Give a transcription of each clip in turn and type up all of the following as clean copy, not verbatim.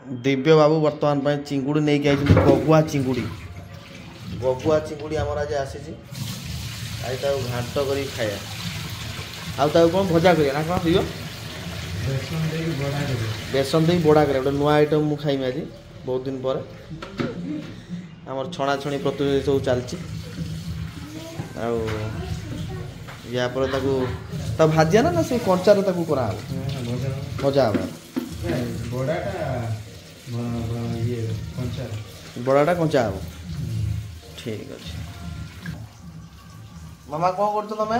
दिव्य बाबू बर्तमान पर चिंगुड़ी नहीं गई गगुआ चिंगुड़ी आमर आज आसी आज घाट कर खाया आउ कौन भजा करिया ना कौन दिव्य बेसन दे बड़ा कर गोटे नुआ आइटम मुझे खाइमी आज बहुत दिन पर आमर छणा छणी प्रतियोगिता सब चलती या भाजिया ना से कंचार करा भजा बड़ाटा कंचा हम ठीक अच्छे मामा कौन कर तुम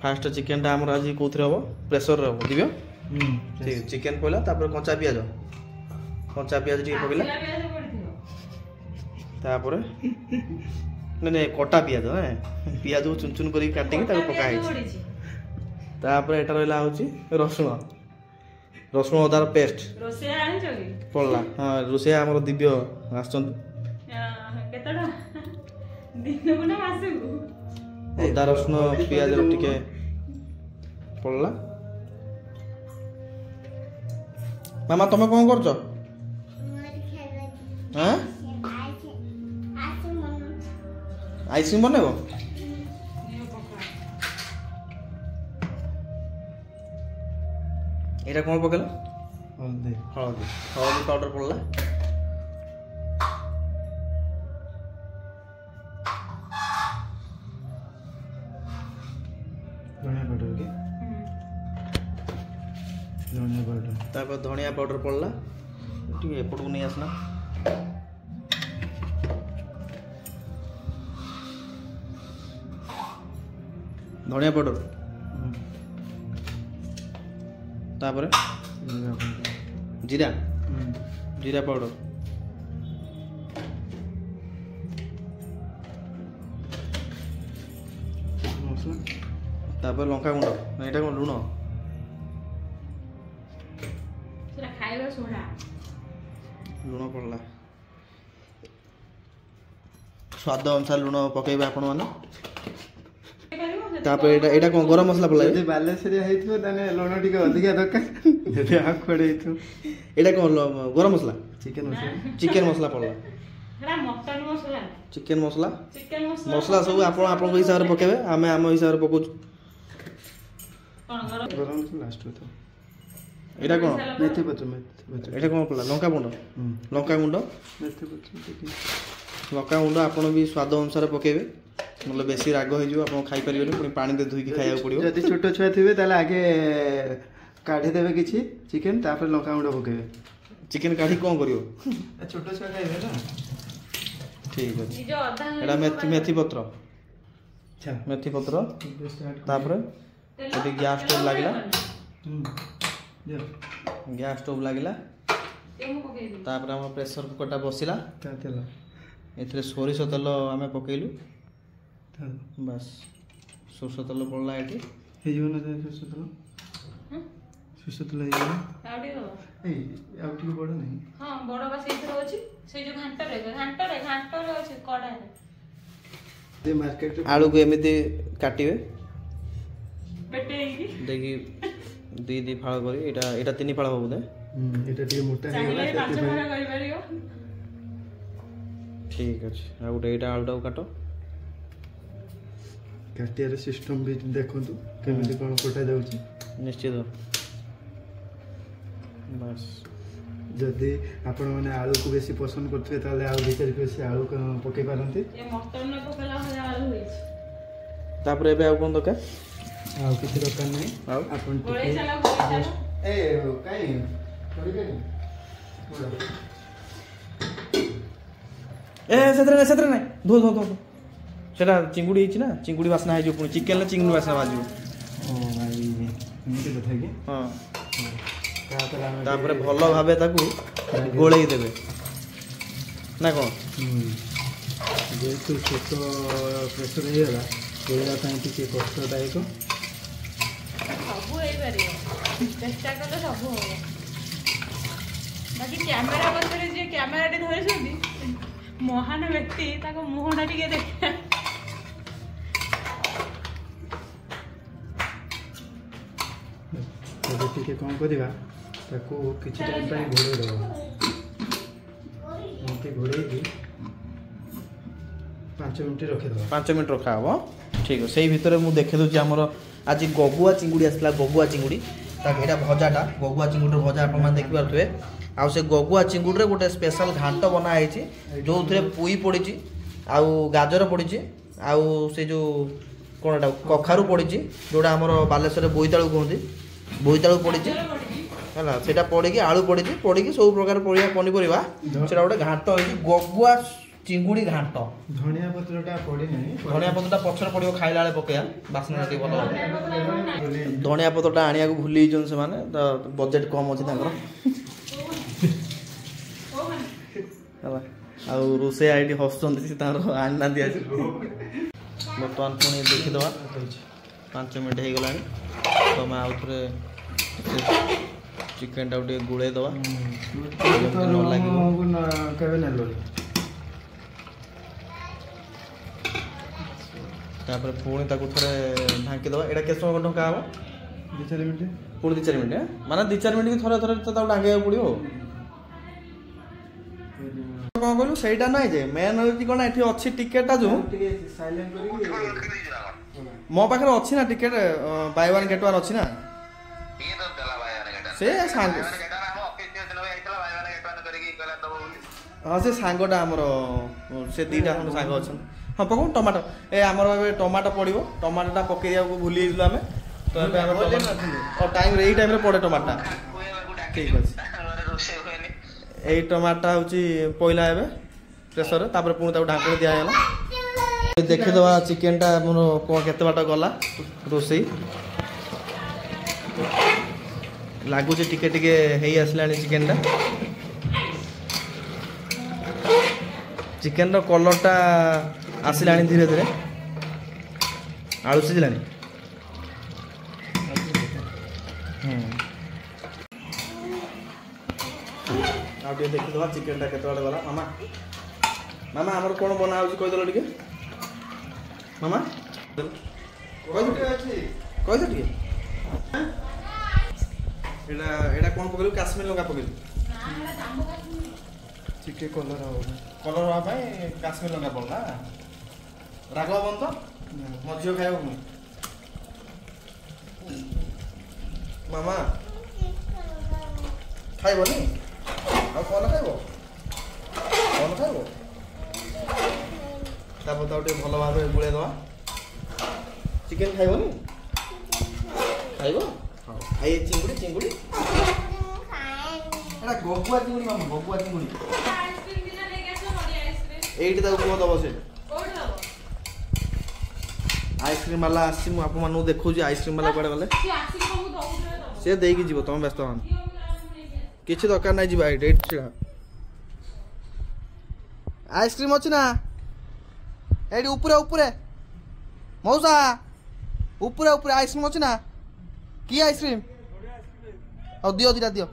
फास्ट चिकेन टा आमर आज कौन हम प्रेसर रे हम दिव्य ठीक चिकेन पड़ा कंचा पियाज टी पकड़ा तापर नहीं कटा पियाज पियाज को चुन चुन कर काटिक पकाई तापर एटा रहा हूँ रसुण अदार पेस्ट पड़ला हाँ रोसैया आमर दिव्य अदा रसुण पियाज टिके पड़ला मामा तुम कौन कर आइसक्रीम बनब ये कौन पकड़ हल्दी हल्दी हल्दी पाउडर पड़ला धनिया पाउडर पड़ला एपट को नहीं आसना धनिया पाउडर तापर जीरा जीरा पाउडर तापर लंका गुंड एटा कौन लुण लुण पड़ला स्वाद अनुसार लुण पकेबे आपण माने तापर एटा कौन गरम मसला पड़ला जे बालेश्वरी हेइथो तने लुण टिके अधिका दरकार जे आ खडे हेइथो एटा कौन गरम मसला चिकन मसला पड़ला एटा मटन मसला चिकन मसला सब आपण आपण हिसाब रे पकेबे आमे आम हिसाब रे पकोच कोन गरम मसला लास्ट होतो एटा कौन मेथी पत्र एटा कौन पड़ला लंका गुंड मेथी पत्र लंका गुंड आपण भी स्वाद अनुसार पकेबे मतलब बेसी राग हो आप खाई पारे पुणी पानी दे धुई खाया पड़ो जब छोट छुआ थे आगे काढ़ी देवे किसी चिकेन तापर लंका गुंड पकेबे चिकेन काढ़ी कौन कर छोट छुआ खाइबे ना ठीक अच्छे एटा मेथी पत्र तापर ये गैस स्टोव लागला गैस स्टोव लागला तापर हम प्रेशर कुकरटा बसिला एथरे सोरिष तेल आम पकेलु बस सोरष तेल पड़ला ये सोरष तेल बड़ नहीं हाँ बड़ बस से जो घांटर आलू को एमती काटिबे देखि दी दी फाड़ करी एटा तीन फाड़ हो बोधे एटा टिके मोटा है ठीक अच्छे आ गोटे एटा आलूटा काट काटियार सिस्टम भी देखु केमी कौन कटा जाऊँगी निश्चित बस जदि आपण मैंने आलू को बेसी पसंद करते ताले आलू बेसी बेसी आलू पकई पारंती ए मटन में पकेला हो आलू होई तापर एबे आ कोन दरकार आ किछि दरकार नै आ आपण ए काई थोड़ी काई ए सेतरे नै धो धो धो सेटा चिंगुड़ी है ना चिंगुड़ी बासना है जो पुणी चिकेन ले चिंगुड़ी बासना बाजू ओ भाई एमती कथा कि हां तापर भल भाबे ताकू गोळेई देबे ना कोन जेतु छोट प्रेशर हे होला गोळेला ताई टिके कष्टदायक सब हे पारियो चेष्टा कले सब हो बाकी कैमरा बसरे जे कैमरा टे धरे छथि महान व्यक्ति ताको मुहटा टिके देख टिके कौन करिवा ताको किछि टाइम पई घोड़े दबा ओके घोड़े दी 5 मिनिट रखे दबा 5 मिनिट रखा हो ठीक है सेही भितर मु देखे दोची हमर आज गगुआ चिंगुड़ी आसला गगुआ चिंगुड़ी ताक एटा भजाटा गगुआ चिंगुड़ी भजा आपण मान देखि पारथुए आ से गगुआ चिंगुड़ी रे गोटे स्पेशल घांट बना आइछि जो थरे पुई पड़िछि आ गाजर पड़िछि आ से जो कोनटा कखारु पड़िछि जोडा हमर बालेश्वर बोईताळु कहंती बोईताळु पड़िछि हला सेटा पड़िकी आलू पड़िछि पड़िकी सब प्रकार परिया पनिपरिवा सेटा गोटे घांट होइछि गगुआ चिंगुड़ी घांट धनिया पत्रटा पड़ी नहीं धनिया पत्रटा पछर पड़ियो खाइला बेले पकेया बासना रे बोलो धनिया पत्रटा आनिया को भूली जन से माने तो बजट कम अछि तांकर हला आ रोसे आईडी हसचंदी से तार आनना दिया छै बर्तमान पुनी देखि दवा 5 मिनिट हे गलानी तो मैं आउथरे चिकन टा उटे गुळे दवा न लागियो केबे न लो तापर पुणी ताको थरे ढांकी दवा एटा केस समय ढंका हो 2-4 मिनिट पुणी 2-4 मिनिट माने 2-4 मिनिट की थरे थरे तो ताको ढांके पड़ियो कोन कहलु सेटा नै जे मेन होती कोन एठी अछि टिकेट ता जो साइलेंट करी मो पाखरे अछि ना ticket by one get one अछि ना ये तो दला बाय वन गेट से सांग गेट वन हम ऑफिस दिन आइतला बाय वन गेट वन करी कला दबो हां से सांगोटा हमर से दीटा हम सांग अछि हाँ पकाऊ टमाटो ए आमर टमाटो पड़ो टमाटोटा पकई दिया भूली आम तो और टाइम यही टाइम पड़े टमाटा ठीक अच्छे यही टमाटा हूँ पहला एवं प्रेसर तापर पुणी ढांकुणी दिगला देखीदवा चिकेनटा मोर केते बाट गला रोसई लगुच टिके टिके हेई आसला चिकेनटा चिकेन कलरटा आसला धीरे धीरे आलू सिझलानी आगे देखीदवा चिकेनटा केते बाटे गला मामा मामा हमर कोन बना होची कहि देलो टिके मामा कहि दे एडा एडा कोन पकलु काश्मीर लंका पकलु चिके कलर आ भाई काश्मीर लंका पड़ला रागवा बन तो मझियो खाइबो मामा खाइबोनी आ कोन खाइबो तापर तो भल भाव गुड़े दवा चिकेन खाइबोनी खाइबो खाइ चिंगुड़ी चिंगुड़ी एटा गगुआ चिंगुड़ी मामा गगुआ चिंगुड़ी एइट ताको को दबो से आइसक्रीम वाला आसी मु आपन मानु देखौ जे आइसक्रीम वाला कोडे गले से देई की जीवो तुम व्यस्त मान किछि दरकार नै जीवा एट छिड़ा आइसक्रीम अछि ना एडी ऊपरे ऊपरे मौसा ऊपरे ऊपरे आइसक्रीम अछि ना की आइसक्रीम औ दियो दिरा दियो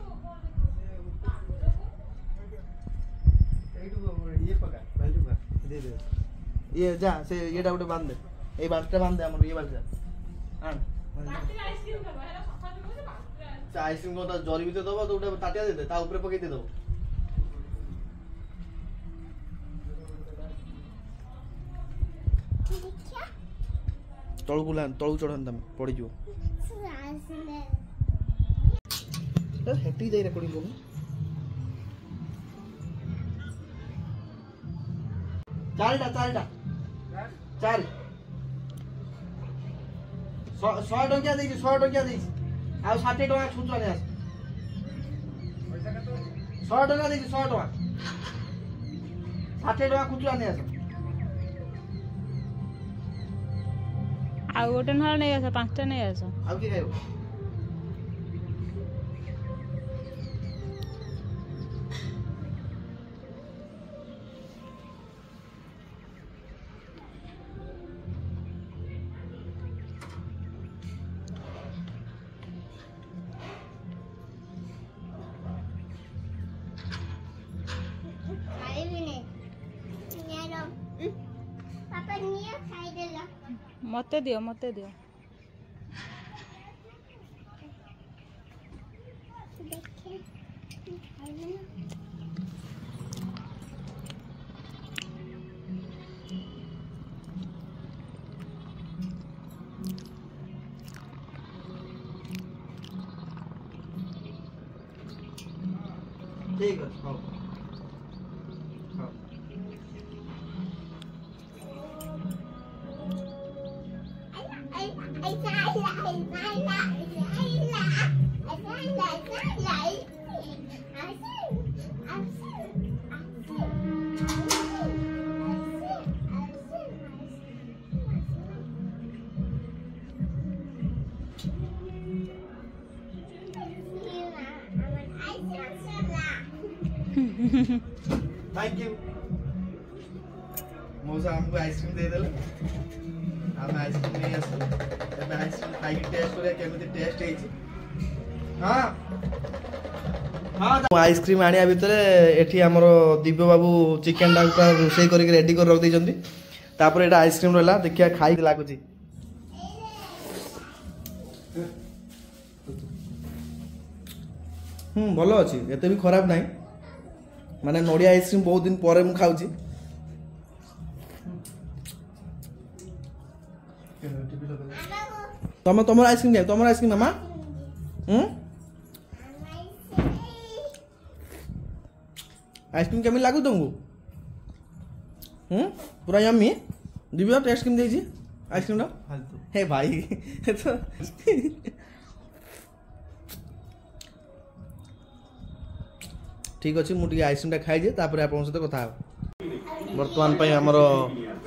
ये जा से येटा उठे बांध दे ए बाल्टा बांध दे हमर ये बाल्टा आन आइसक्रीम को तो जरी भी दबो तो उठे ताटिया दे दे ता ऊपर पके दे दो तळु चढ़न तमे पड़ी जो तो हेटी जाई रेकॉर्डिंग को चालटा चाल 100 टकिया देई 100 टकिया देई आ 60 टका छुचो ने 100 टका देई 100 टका 60 टका खुचरा ने आ गोटे नहल नै आसा 5टा नै आसा आ की खाइबो मते दियो ठीक है हाँ थैंक यू मौसा हमको आइसक्रीम दे देले हम आइसक्रीम नहीं आसो एबे आइसक्रीम खाई टेस्ट करे केमिति टेस्ट हेछि हां हां आइसक्रीम आनिया भितरे एठी हमरो दिव्य बाबू चिकन डालका रोसई करके रेडी कर रख दै जंती तापर एटा आइसक्रीम रहला देखिया खाई लागुची भलो अछि एते भी खराब नाही माने नडिया आइसक्रीम बहुत दिन परे मु खाउची तमर आइसक्रीम क्या तमर आइसक्रीम मामा आइसक्रीम केमिति लागु तुमको पूरा यम्मी दिव्य टेस्ट केमिति देछि आइसक्रीम रा हे भाई तो ठीक अच्छे मुझे आइसक्रीम खाई दिए तापर आपन सहित कथा बर्तमान पे हमर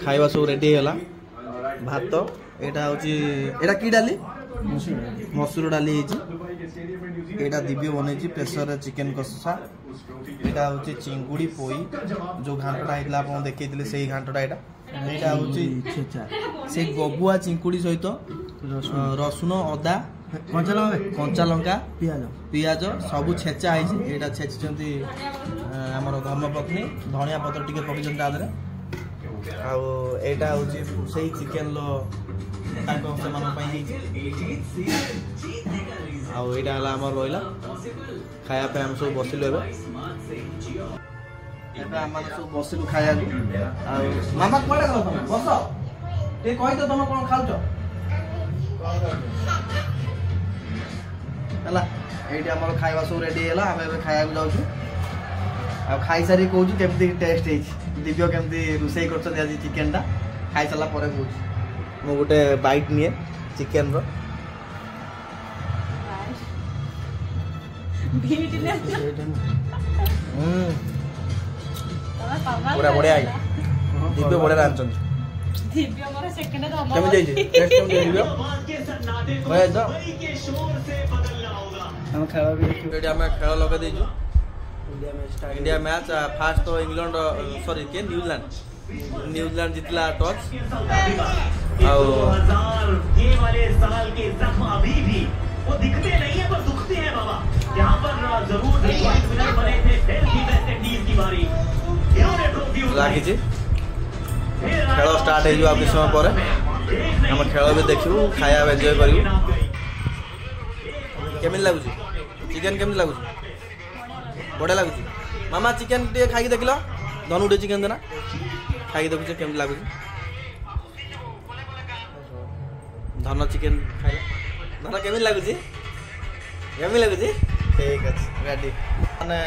खाइबा सब रेडी हैला भात एटा होची एटा की डाली मसूर डाली हेची एटा दिव्य बनेची प्रेशर रे चिकन कषा एटा होची चिंगुड़ी पोई जो घांटडा हैला आपन देखैतिले सेही घांटडा एटा होची से गबुआ चिंकुड़ी सहित रसुन अदा कंचा लंका पियाज सब छेचा है यहाँ छेची आमर धर्मपत्नी धनिया पत्र टी पकड़ आदि आईटा हूँ से चिकेन आईटा आम रहा खायापे आम सब बसिलु आम सब बसिलु खाया मामा कड़े बस ये कही तो तुम कौन खाऊ ये खाଇବା सब रेडी है आम खाया जाऊँ आ खाई सारी कहूँ केमती टेस्ट है दिव्य केमती रोसई कर चिकेन टा खाई सारा पर कहूँ मु गोटे बाइट निए चिकेन रो पूरा बढ़िया दिव्य बढ़िया रांधुन खेल लगे देजु इंडिया मैच फास्ट तो इंग्लैंड सॉरी के न्यूजीलैंड जितला टॉस ये वाले साल के जख्म अभी भी वो दिखते नहीं है पर दुखते हैं बाबा। यहाँ पर जरूर विनर बने थे वेस्ट इंडीज की बारी खेल स्टार्ट हो किस समय पर आम खेल भी देखू खाया एंजॉय करूँ केमी लगुच चिकेन केमी लगुच बढ़िया लगुच मामा चिकेन टे खाई देख धनु टे चिकेन देना खाई देखुचे केमी लगुच धन चिकेन खाई धन केमी लगुच ठीक अच्छे रेडी मैंने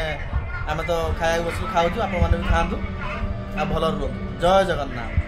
आम तो खाया बस खाऊ आप भी खातु आ भल रुहतु जय जगन्नाथ।